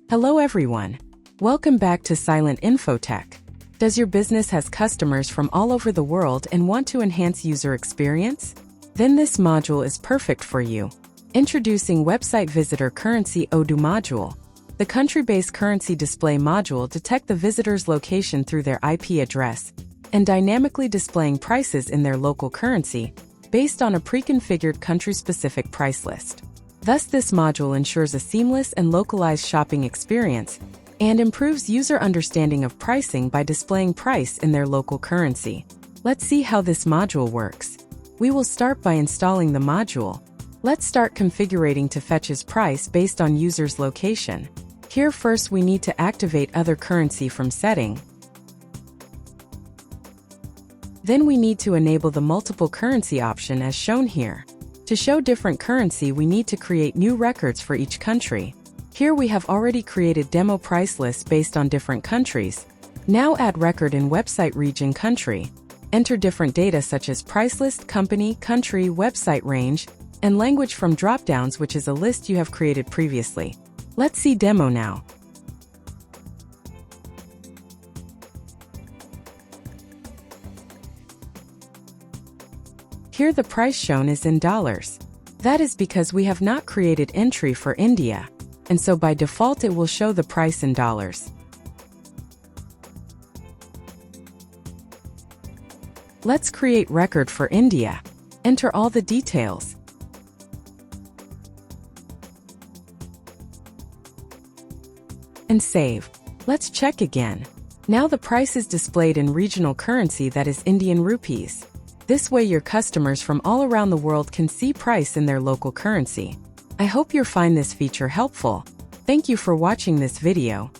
Hello everyone. Welcome back to Silent Infotech. Does your business has customers from all over the world and want to enhance user experience? Then this module is perfect for you. Introducing Website Visitor Currency Odoo module. The country-based currency display module detects the visitor's location through their IP address and dynamically displaying prices in their local currency based on a pre-configured country-specific price list. Thus, this module ensures a seamless and localized shopping experience and improves user understanding of pricing by displaying price in their local currency. Let's see how this module works. We will start by installing the module. Let's start configuring to fetch his price based on user's location. Here first we need to activate other currency from setting. Then we need to enable the multiple currency option as shown here. To show different currency, we need to create new records for each country. Here we have already created demo price lists based on different countries. Now add record in website region country. Enter different data such as price list, company, country, website range, and language from dropdowns, which is a list you have created previously. Let's see demo now. Here the price shown is in dollars. That is because we have not created entry for India, and so by default it will show the price in dollars. Let's create record for India. Enter all the details. And save. Let's check again. Now the price is displayed in regional currency, that is Indian rupees. This way your customers from all around the world can see price in their local currency. I hope you find this feature helpful. Thank you for watching this video.